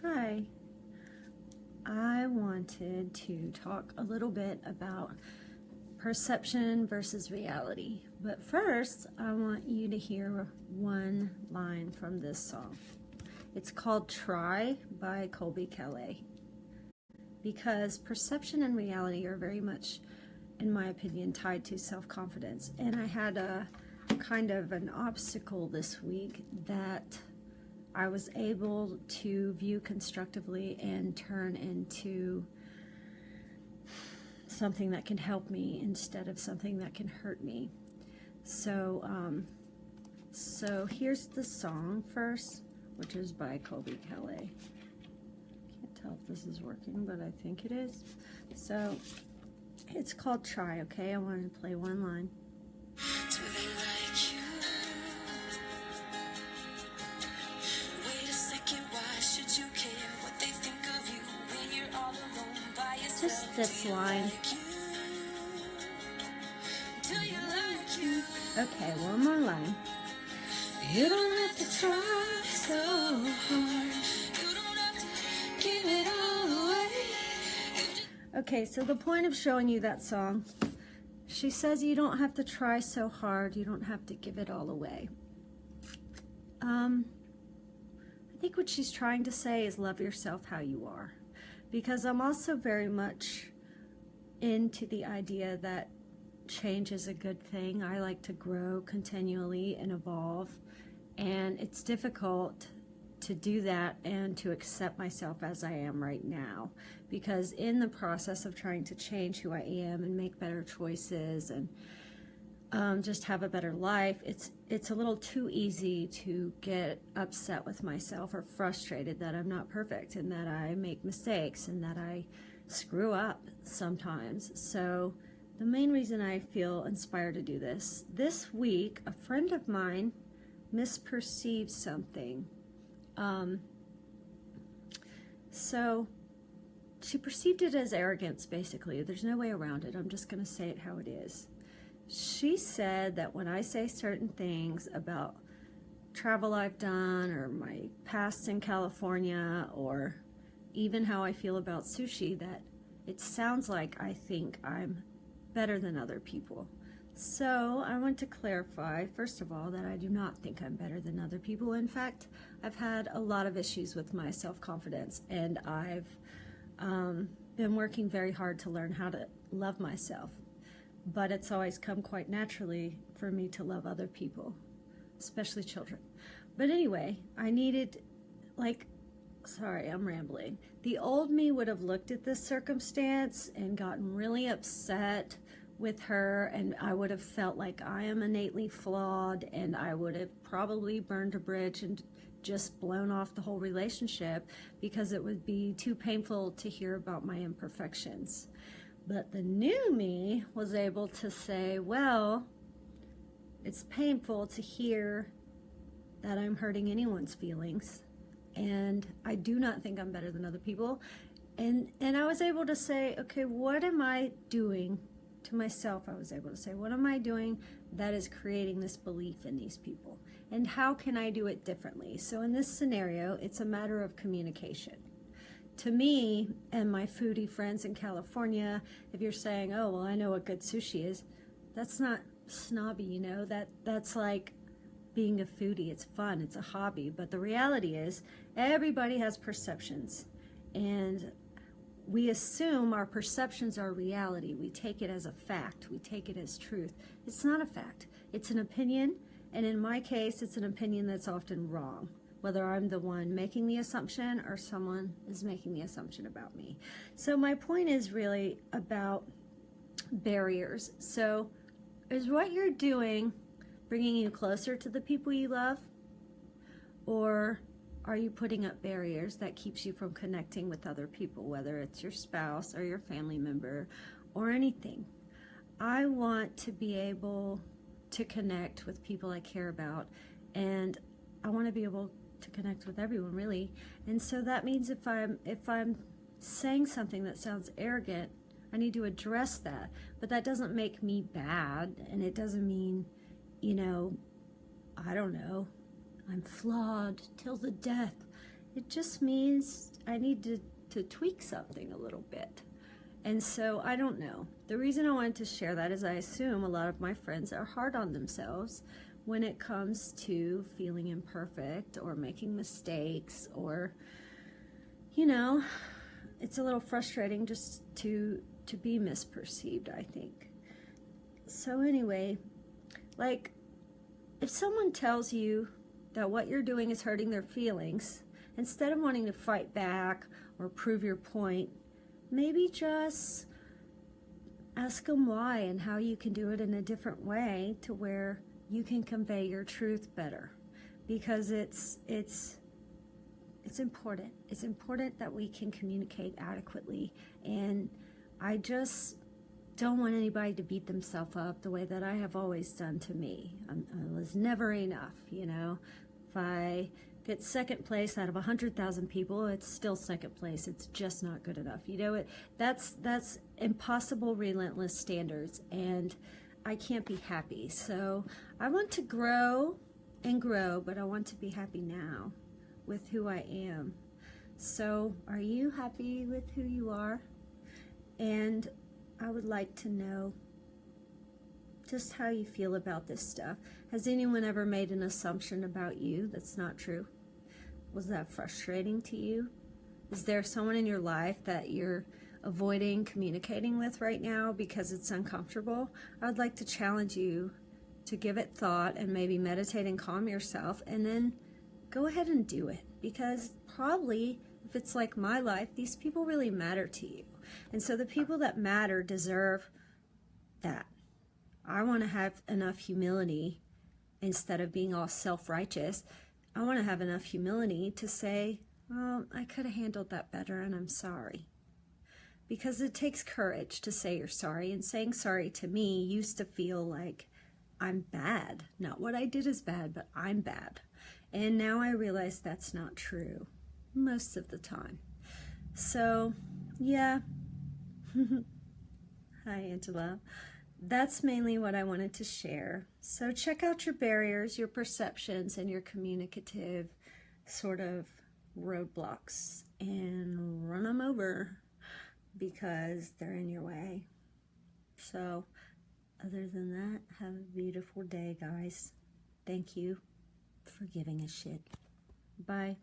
Hi, I wanted to talk a little bit about perception versus reality. But first, I want you to hear one line from this song. It's called Try by Colbie Caillat. Because perception and reality are very much, in my opinion, tied to self-confidence. And I had a kind of an obstacle this week that I was able to view constructively and turn into something that can help me instead of something that can hurt me. So here's the song first, which is by Colbie Caillat. Can't tell if this is working, but I think it is. So it's called Try, okay? I wanted to play one line. Just this line. Okay, one more line. You don't have to try so hard. You don't have to give it all away. Okay, so the point of showing you that song, she says you don't have to try so hard. You don't have to give it all away. I think what she's trying to say is love yourself how you are. Because I'm also very much into the idea that change is a good thing. I like to grow continually and evolve, and it's difficult to do that and to accept myself as I am right now, because in the process of trying to change who I am and make better choices and just have a better life, it's a little too easy to get upset with myself or frustrated that I'm not perfect and that I make mistakes and that I screw up sometimes. So the main reason I feel inspired to do this week, a friend of mine misperceived something. So she perceived it as arrogance, basically. There's no way around it. I'm just going to say it how it is. She said that when I say certain things about travel I've done or my past in California or even how I feel about sushi, that it sounds like I think I'm better than other people. So I want to clarify, first of all, that I do not think I'm better than other people. In fact, I've had a lot of issues with my self-confidence, and I've been working very hard to learn how to love myself. But it's always come quite naturally for me to love other people, especially children. But anyway, I needed, sorry, I'm rambling. The old me would have looked at this circumstance and gotten really upset with her, and I would have felt like I am innately flawed, and I would have probably burned a bridge and just blown off the whole relationship because it would be too painful to hear about my imperfections. But the new me was able to say, well, it's painful to hear that I'm hurting anyone's feelings, and I do not think I'm better than other people. And I was able to say, okay, what am I doing to myself? I was able to say, what am I doing that is creating this belief in these people? And how can I do it differently? So in this scenario, it's a matter of communication. To me and my foodie friends in California, if you're saying, oh, well, I know what good sushi is, that's not snobby, you know, that's like being a foodie. It's fun, it's a hobby. But the reality is everybody has perceptions, and we assume our perceptions are reality. We take it as a fact. We take it as truth. It's not a fact. It's an opinion, and in my case, it's an opinion that's often wrong, whether I'm the one making the assumption or someone is making the assumption about me. So my point is really about barriers. So is what you're doing bringing you closer to the people you love? Or are you putting up barriers that keeps you from connecting with other people, whether it's your spouse or your family member or anything? I want to be able to connect with people I care about, and I want to be able to connect with everyone, really. And so that means if I'm saying something that sounds arrogant, I need to address that. But that doesn't make me bad, and it doesn't mean, you know, I don't know, I'm flawed till the death. It just means I need to tweak something a little bit. And so I don't know. The reason I wanted to share that is I assume a lot of my friends are hard on themselves when it comes to feeling imperfect or making mistakes, or, you know, it's a little frustrating just to be misperceived, I think. So anyway, like, if someone tells you that what you're doing is hurting their feelings, instead of wanting to fight back or prove your point, maybe just ask them why and how you can do it in a different way to where you can convey your truth better. Because it's important. It's important that we can communicate adequately. And I just don't want anybody to beat themselves up the way that I have always done to me. I was never enough, you know. If I get second place out of 100,000 people, it's still second place. It's just not good enough. You know, that's impossible, relentless standards, and I can't be happy. So I want to grow and grow, but I want to be happy now with who I am. So are you happy with who you are? And I would like to know just how you feel about this stuff. Has anyone ever made an assumption about you that's not true? Was that frustrating to you? Is there someone in your life that you're avoiding communicating with right now because it's uncomfortable? I would like to challenge you to give it thought and maybe meditate and calm yourself, and then go ahead and do it. Because probably, if it's like my life, these people really matter to you. And so the people that matter deserve that. I want to have enough humility, instead of being all self-righteous. I want to have enough humility to say, well, I could have handled that better and I'm sorry. Because it takes courage to say you're sorry. And saying sorry to me used to feel like I'm bad. Not what I did is bad, but I'm bad. And now I realize that's not true most of the time. So, yeah. Hi, Angela. That's mainly what I wanted to share. So check out your barriers, your perceptions, and your communicative sort of roadblocks and run them over because they're in your way. So other than that, have a beautiful day, guys. Thank you for giving a shit. Bye.